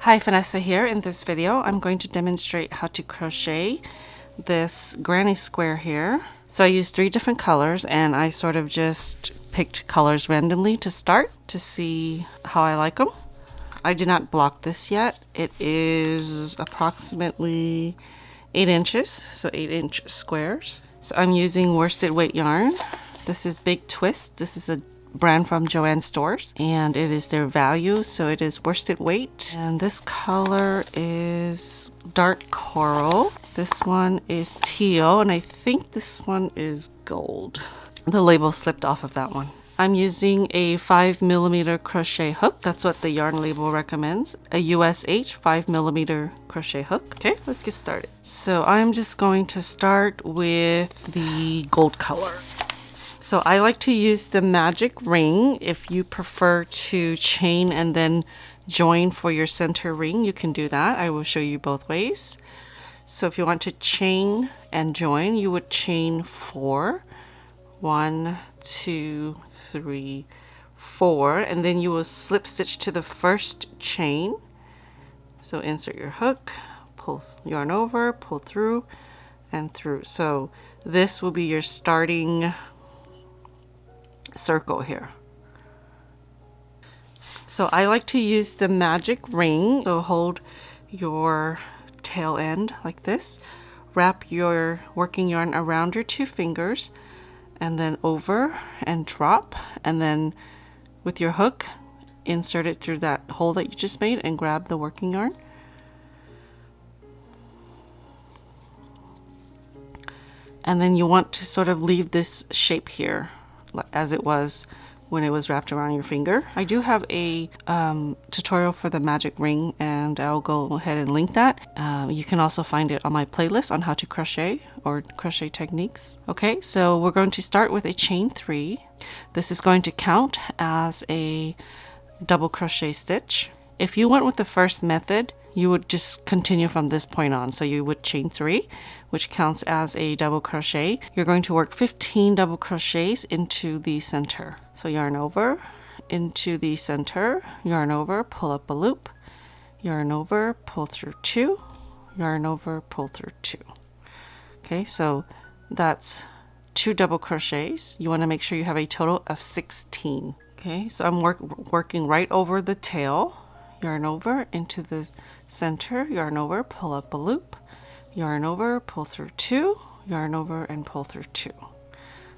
Hi, Phanessa here. In this video, I'm going to demonstrate how to crochet this granny square here. So I used 3 different colors and I sort of just picked colors randomly to start to see how I like them. I did not block this yet. It is approximately 8 inches, so 8-inch squares. So I'm using worsted weight yarn. This is Big Twist. This is a brand from Joann stores and it is their value, so it is worsted weight. And this color is dark coral. This one is teal and I think this one is gold. The label slipped off of that one. I'm using a 5mm crochet hook. That's what the yarn label recommends. A USH 5mm crochet hook. Okay, let's get started. So I'm just going to start with the gold color. So I like to use the magic ring. If you prefer to chain and then join for your center ring, you can do that. I will show you both ways. So if you want to chain and join, you would chain 4. 1, 2, 3, 4, and then you will slip stitch to the first chain. So insert your hook, pull yarn over, pull through and through. So this will be your starting circle here. So I like to use the magic ring. So hold your tail end like this, wrap your working yarn around your 2 fingers and then over and drop, and then with your hook insert it through that hole that you just made and grab the working yarn. And then you want to sort of leave this shape here as it was when it was wrapped around your finger. I do have a tutorial for the magic ring and I'll go ahead and link that. You can also find it on my playlist on how to crochet or crochet techniques. Okay, so we're going to start with a chain 3. This is going to count as a double crochet stitch. If you went with the first method, you would just continue from this point on. So you would chain 3, which counts as a double crochet. You're going to work 15 double crochets into the center. So yarn over, into the center, yarn over, pull up a loop, yarn over, pull through 2, yarn over, pull through 2. Okay, so that's 2 double crochets. You want to make sure you have a total of 16. Okay, so I'm working right over the tail, yarn over into the center, yarn over, pull up a loop, yarn over, pull through 2, yarn over and pull through 2.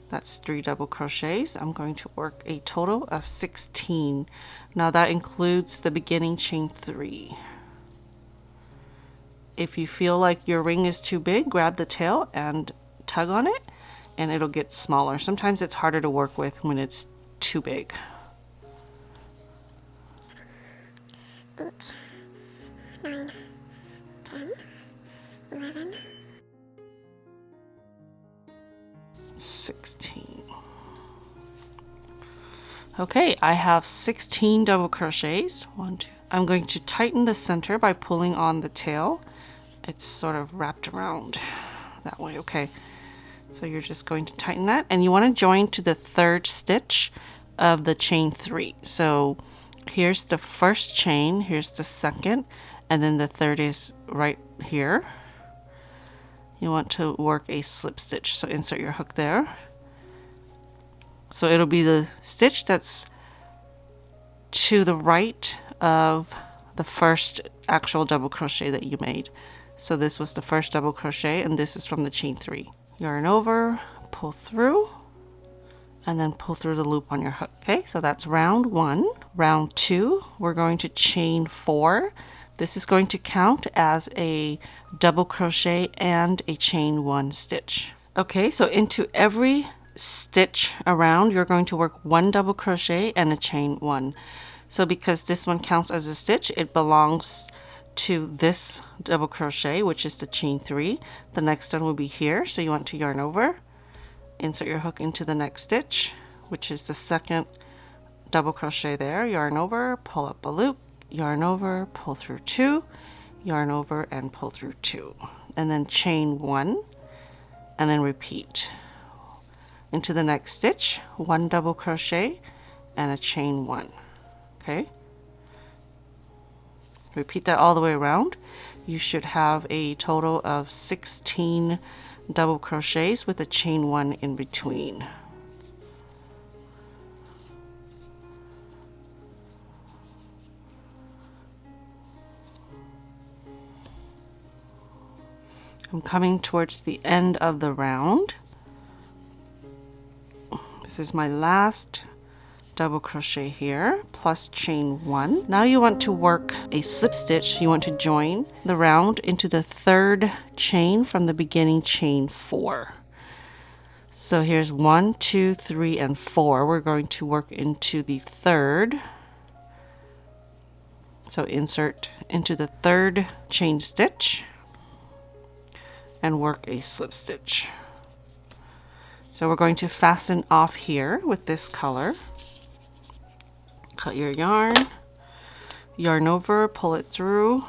That's 3 double crochets. I'm going to work a total of 16. Now that includes the beginning chain 3. If you feel like your ring is too big, grab the tail and tug on it and it'll get smaller. Sometimes it's harder to work with when it's too big. 8, 9, 10, 11, 16. Okay, I have 16 double crochets. 1, 2. I'm going to tighten the center by pulling on the tail. It's sort of wrapped around that way. Okay, so you're just going to tighten that and you want to join to the 3rd stitch of the chain 3. So here's the first chain, here's the 2nd, and then the 3rd is right here. You want to work a slip stitch, so insert your hook there. So it'll be the stitch that's to the right of the first actual double crochet that you made. So this was the first double crochet and this is from the chain 3. Yarn over, pull through, and then pull through the loop on your hook. Okay, so that's round 1. Round 2, we're going to chain 4. This is going to count as a double crochet and a chain 1 stitch. Okay, so into every stitch around, you're going to work 1 double crochet and a chain 1. So because this one counts as a stitch, it belongs to this double crochet, which is the chain 3. The next one will be here, so you want to yarn over, insert your hook into the next stitch, which is the 2nd double crochet there, yarn over, pull up a loop, yarn over, pull through 2, yarn over and pull through 2, and then chain 1 and then repeat into the next stitch, 1 double crochet and a chain 1. Okay, Repeat that all the way around. You should have a total of 16 double crochets with a chain 1 in between. I'm coming towards the end of the round. This is my last double crochet here, plus chain 1. Now you want to work a slip stitch. You want to join the round into the 3rd chain from the beginning chain 4. So here's 1, 2, 3, and 4. We're going to work into the 3rd. So insert into the 3rd chain stitch and work a slip stitch. So we're going to fasten off here with this color. Cut your yarn over, pull it through,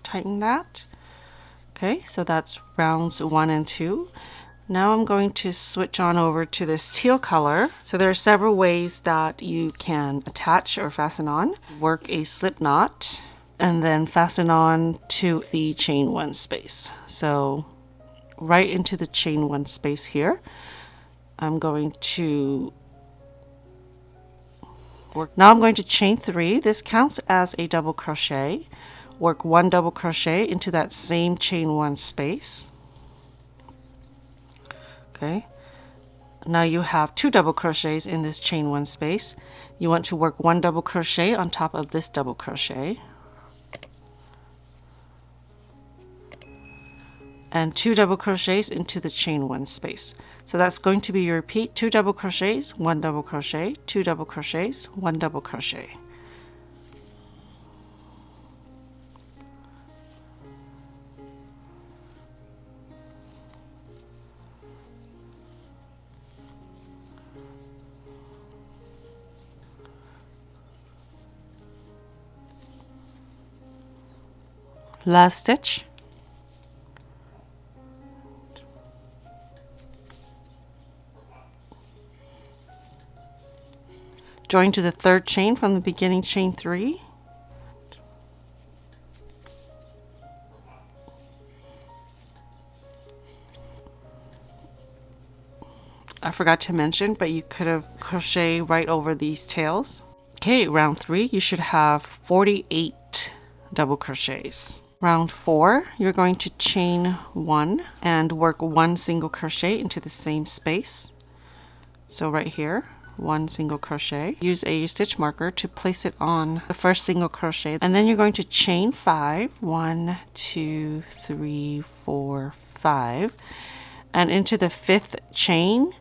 tighten that. Okay, so that's rounds 1 and 2. Now I'm going to switch on over to this teal color. So there are several ways that you can attach or fasten on. Work a slip knot and then fasten on to the chain 1 space. So right into the chain 1 space here. I'm going to work. Now I'm going to chain 3. This counts as a double crochet. Work 1 double crochet into that same chain 1 space. Okay. Now you have 2 double crochets in this chain 1 space. You want to work 1 double crochet on top of this double crochet. And 2 double crochets into the chain 1 space. So that's going to be your repeat: 2 double crochets, 1 double crochet, 2 double crochets, 1 double crochet. Last stitch. Join to the 3rd chain from the beginning chain 3. I forgot to mention, but you could have crocheted right over these tails. Okay, round 3, you should have 48 double crochets. Round 4, you're going to chain 1 and work 1 single crochet into the same space. So right here, 1 single crochet. Use a stitch marker to place it on the first single crochet, and then you're going to chain 5. 1, 2, 3, 4, 5, and into the 5th chain.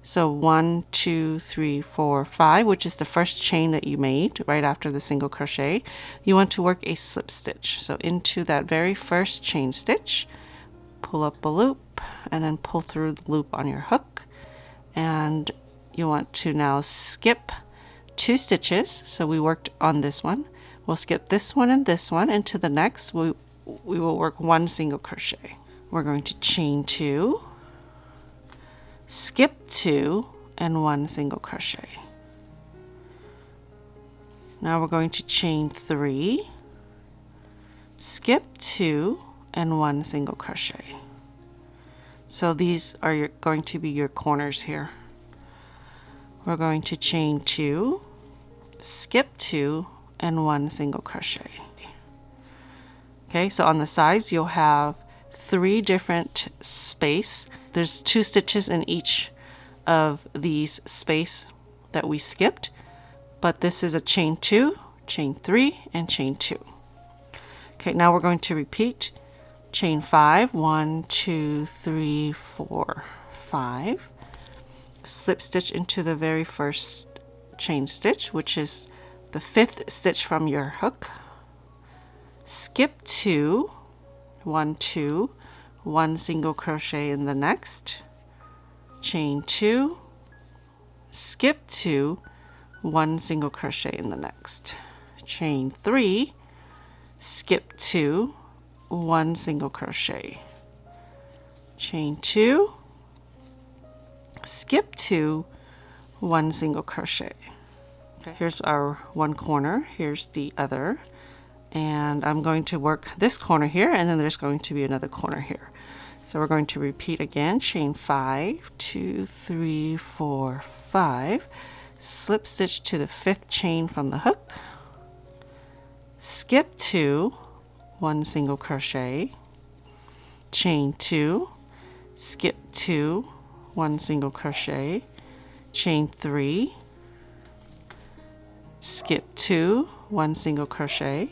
So 1, 2, 3, 4, 5, which is the first chain that you made right after the single crochet. You want to work a slip stitch. So into that very first chain stitch, pull up a loop, and then pull through the loop on your hook. And you want to now skip 2 stitches. So we worked on this one. We'll skip this one and this one. Into the next, we will work 1 single crochet. We're going to chain 2, skip 2, and 1 single crochet. Now we're going to chain 3, skip 2, and 1 single crochet. So these are going to be your corners here. We're going to chain 2, skip 2, and 1 single crochet. Okay, so on the sides you'll have 3 different space. There's 2 stitches in each of these space that we skipped, but this is a chain 2, chain 3, and chain 2. Okay, now we're going to repeat chain 5, 1, 2, 3, 4, 5. Slip stitch into the very first chain stitch, which is the 5th stitch from your hook. Skip 2, 1, 2, 1 single crochet in the next, chain 2, skip 2, 1 single crochet in the next, chain 3, skip 2, 1 single crochet, chain 2, skip 2, 1 single crochet. Okay. Here's our one corner, here's the other, And I'm going to work this corner here, and then there's going to be another corner here. So we're going to repeat again, chain 5, 2, 3, 4, 5, slip stitch to the 5th chain from the hook, skip 2, 1 single crochet, chain 2, skip 2, 1 single crochet, chain 3, skip 2, 1 single crochet,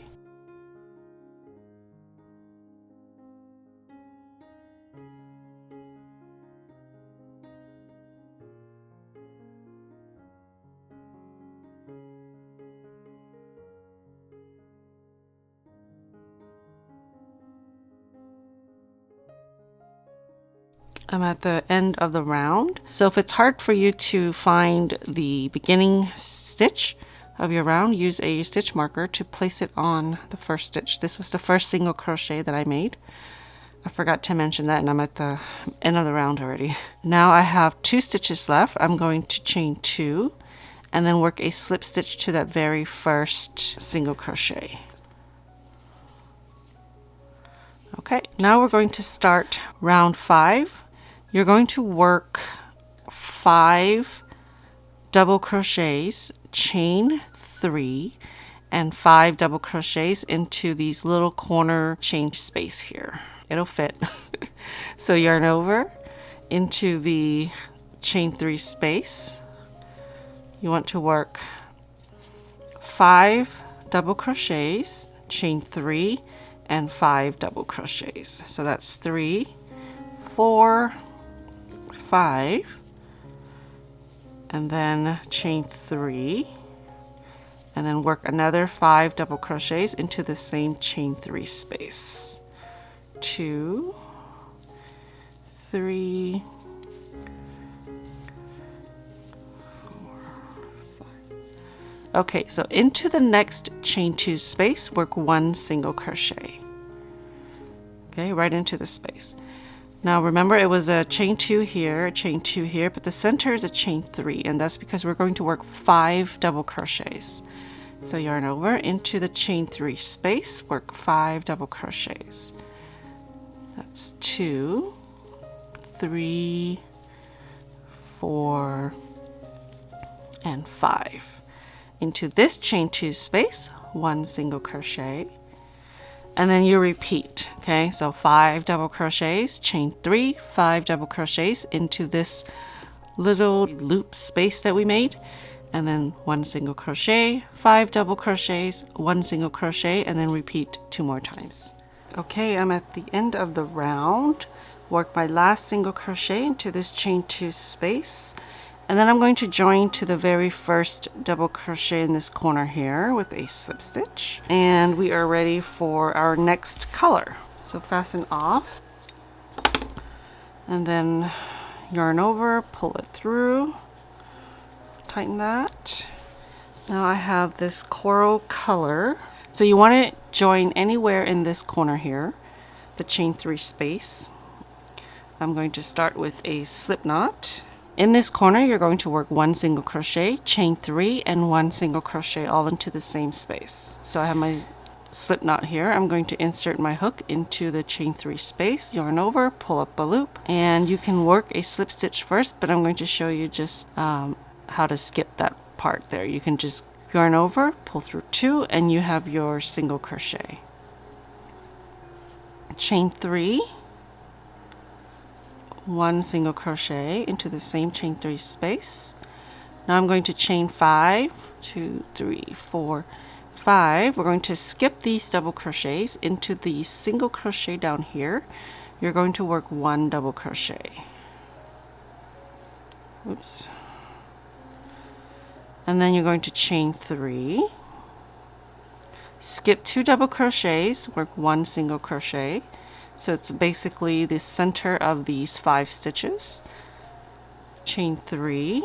I'm at the end of the round. So if it's hard for you to find the beginning stitch of your round, use a stitch marker to place it on the first stitch. This was the first single crochet that I made. I forgot to mention that, and I'm at the end of the round already. Now I have 2 stitches left. I'm going to chain 2 and then work a slip stitch to that very first single crochet. Okay, now we're going to start round 5. You're going to work 5 double crochets, chain 3, and 5 double crochets into these little corner chain space here. It'll fit. So yarn over into the chain 3 space. You want to work 5 double crochets, chain 3, and 5 double crochets. So that's 3, 4, 5, and then chain 3, and then work another 5 double crochets into the same chain 3 space. 2, 3, 4, 5. Okay, so into the next chain 2 space, work 1 single crochet. Okay, right into the space. Now remember, it was a chain 2 here, a chain 2 here, but the center is a chain 3, and that's because we're going to work 5 double crochets. So yarn over into the chain 3 space, work 5 double crochets. That's 2, 3, 4, and 5. Into this chain 2 space, 1 single crochet. And then you repeat, okay? So 5 double crochets, chain 3, 5 double crochets into this little loop space that we made, and then 1 single crochet, 5 double crochets, 1 single crochet, and then repeat 2 more times. Okay, I'm at the end of the round. Work my last single crochet into this chain 2 space, and then I'm going to join to the very first double crochet in this corner here with a slip stitch, and we are ready for our next color. So fasten off, and then yarn over, pull it through, tighten that. Now I have this coral color, so you want to join anywhere in this corner here, the chain 3 space. I'm going to start with a slip knot. In this corner, you're going to work 1 single crochet, chain 3, and 1 single crochet all into the same space. So I have my slip knot here. I'm going to insert my hook into the chain 3 space, yarn over, pull up a loop, and you can work a slip stitch first, but I'm going to show you just how to skip that part there. You can just yarn over, pull through 2, and you have your single crochet. Chain 3, 1 single crochet into the same chain 3 space. Now I'm going to chain 5, 2, 3, 4, 5. We're going to skip these double crochets into the single crochet down here. You're going to work 1 double crochet. Oops. And then you're going to chain 3, skip 2 double crochets, work 1 single crochet. So it's basically the center of these 5 stitches. Chain 3,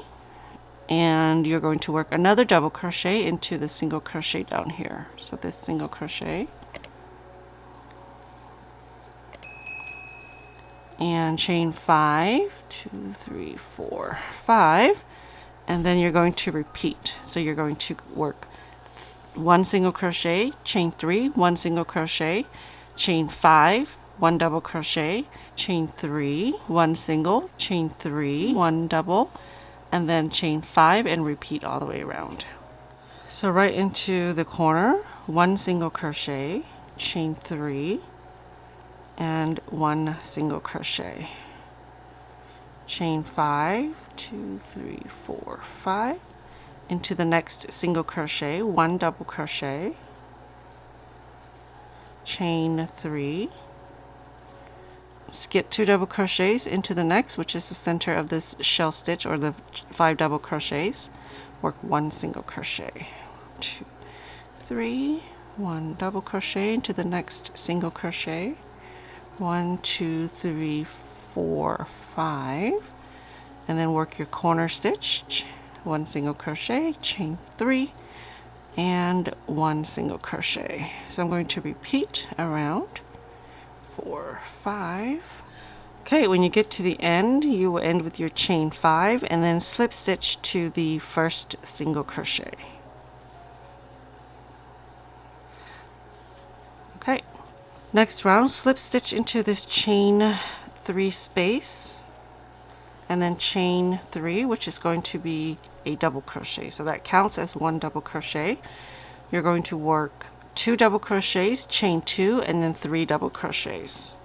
and you're going to work another double crochet into the single crochet down here. So this single crochet, and chain 5, 2, 3, 4, 5, and then you're going to repeat. So you're going to work 1 single crochet, chain 3, 1 single crochet, chain 5, 1 double crochet, chain 3, 1 single, chain 3, 1 double, and then chain 5 and repeat all the way around. So right into the corner, 1 single crochet, chain 3, and 1 single crochet, chain 5, 2, 3, 4, 5, into the next single crochet, 1 double crochet, chain 3, skip 2 double crochets into the next, which is the center of this shell stitch, or the 5 double crochets, work 1 single crochet, 2, 3, 1 double crochet into the next single crochet, 1, 2, 3, 4, 5, and then work your corner stitch, 1 single crochet, chain 3, and 1 single crochet. So I'm going to repeat around 4, 5. Okay, when you get to the end, you will end with your chain 5 and then slip stitch to the first single crochet. Okay, next round, slip stitch into this chain 3 space, and then chain 3, which is going to be a double crochet. So that counts as 1 double crochet. You're going to work 2 double crochets, chain 2, and then 3 double crochets.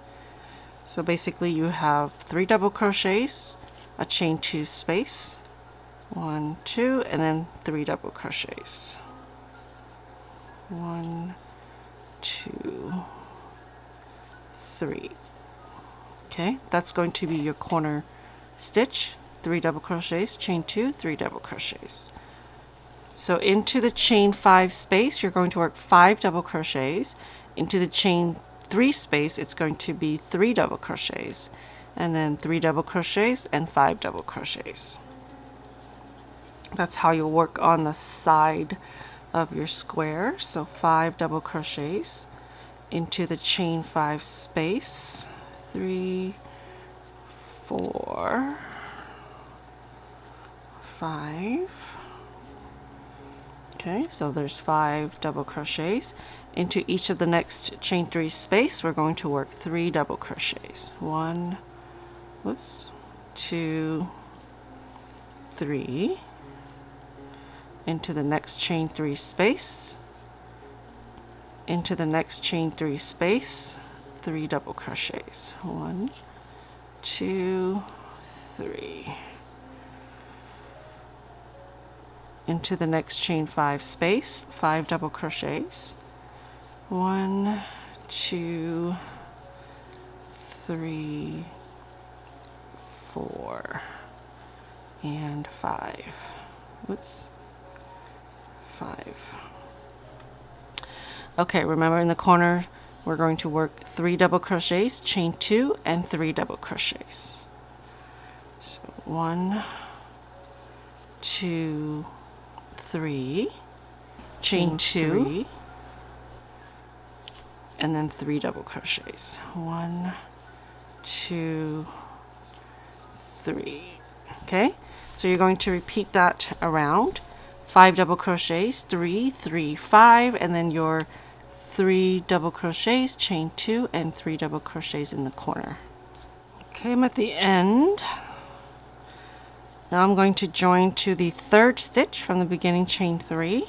So basically you have 3 double crochets, a chain 2 space, 1, 2, and then 3 double crochets. 1, 2, 3. Okay, that's going to be your corner stitch, 3 double crochets, chain 2, 3 double crochets. So into the chain 5 space, you're going to work 5 double crochets. Into the chain 3 space, it's going to be 3 double crochets, and then 3 double crochets and 5 double crochets. That's how you'll work on the side of your square. So 5 double crochets into the chain 5 space, 3, 4, 5. Okay, so there's 5 double crochets. Into each of the next chain 3 space, we're going to work 3 double crochets. 1, 2, 3. Into the next chain 3 space, into the next chain 3 space, 3 double crochets. 1, 2, 3. Into the next chain 5 space, 5 double crochets. 1, 2, 3, 4, and 5. 5. Okay, remember in the corner we're going to work 3 double crochets, chain 2, and 3 double crochets. So 1, 2, 3, chain 2, and then 3 double crochets. 1, 2, 3. Okay, so you're going to repeat that around. 5 double crochets, 3, 3, 5, and then your 3 double crochets, chain 2, and 3 double crochets in the corner. Okay, I'm at the end. Now I'm going to join to the 3rd stitch from the beginning chain 3.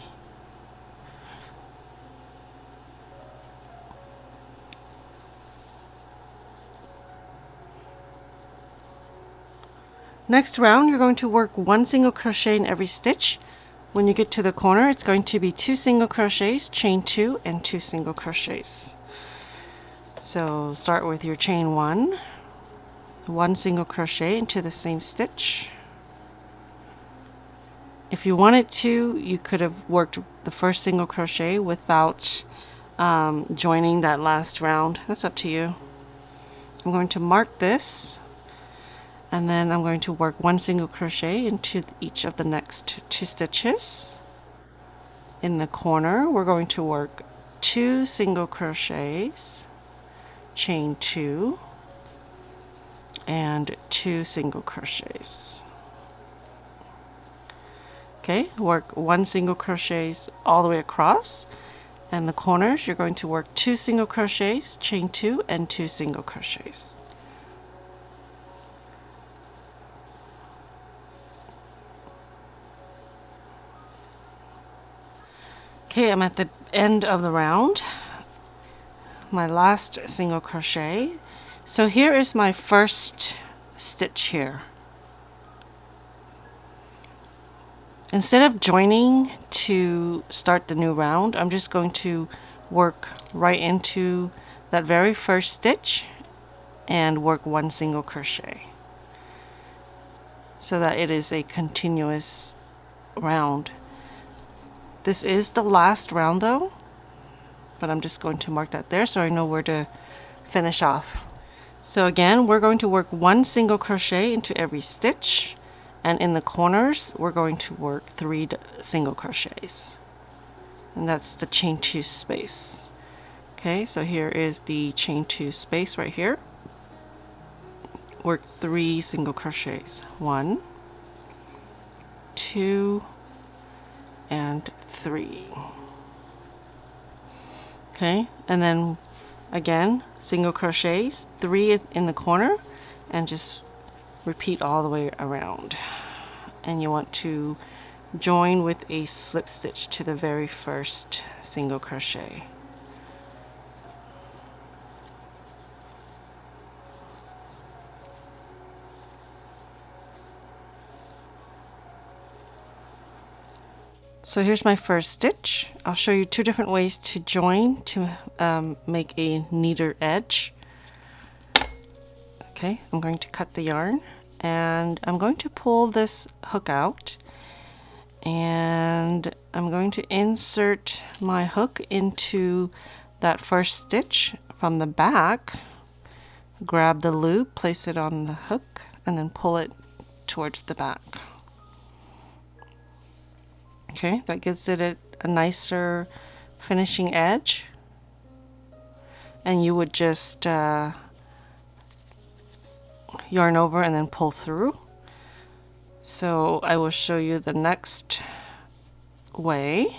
Next round, you're going to work 1 single crochet in every stitch. When you get to the corner, it's going to be 2 single crochets, chain 2, and 2 single crochets. So start with your chain 1, 1 single crochet into the same stitch. If you wanted to, you could have worked the first single crochet without joining that last round. That's up to you. I'm going to mark this, and then I'm going to work 1 single crochet into each of the next 2 stitches. In the corner, we're going to work 2 single crochets, chain 2, and 2 single crochets. Okay, work 1 single crochets all the way across, and the corners you're going to work 2 single crochets, chain 2 and 2 single crochets. Okay, I'm at the end of the round, my last single crochet. So here is my first stitch here. Instead of joining to start the new round, I'm just going to work right into that very first stitch and work 1 single crochet so that it is a continuous round. This is the last round though, but I'm just going to mark that there so I know where to finish off. So again, we're going to work 1 single crochet into every stitch, and in the corners we're going to work 3 single crochets, and that's the chain 2 space. Okay, so here is the chain 2 space right here. Work 3 single crochets, 1, 2, and 3. Okay, and then again single crochets, 3 in the corner, and just repeat all the way around. And you want to join with a slip stitch to the very first single crochet. So here's my first stitch. I'll show you 2 different ways to join to make a neater edge. Okay, I'm going to cut the yarn and I'm going to pull this hook out, and I'm going to insert my hook into that first stitch from the back, grab the loop, place it on the hook, and then pull it towards the back. Okay, that gives it a nicer finishing edge, and you would just yarn over and then pull through. So I will show you the next way.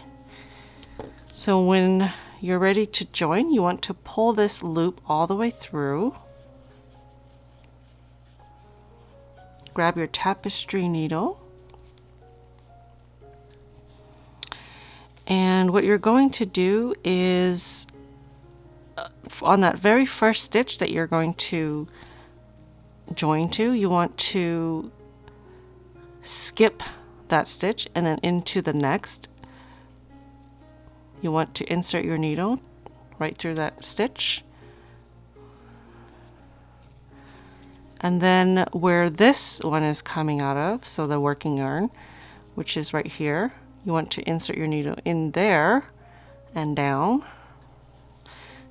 So when you're ready to join, you want to pull this loop all the way through, grab your tapestry needle, and what you're going to do is on that very first stitch that you're going to join to, you want to skip that stitch and then into the next. You want to insert your needle right through that stitch, and then where this one is coming out of, so the working yarn, which is right here, you want to insert your needle in there and down.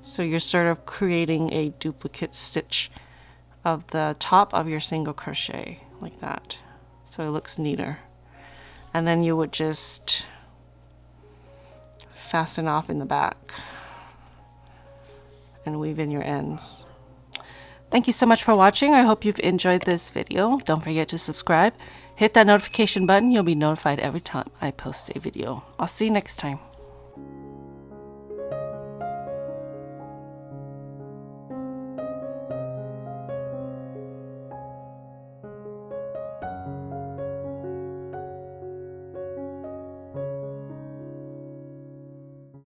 So you're sort of creating a duplicate stitch of the top of your single crochet like that, so it looks neater. And then you would just fasten off in the back and weave in your ends. Thank you so much for watching. I hope you've enjoyed this video. Don't forget to subscribe. Hit that notification button. You'll be notified every time I post a video. I'll see you next time.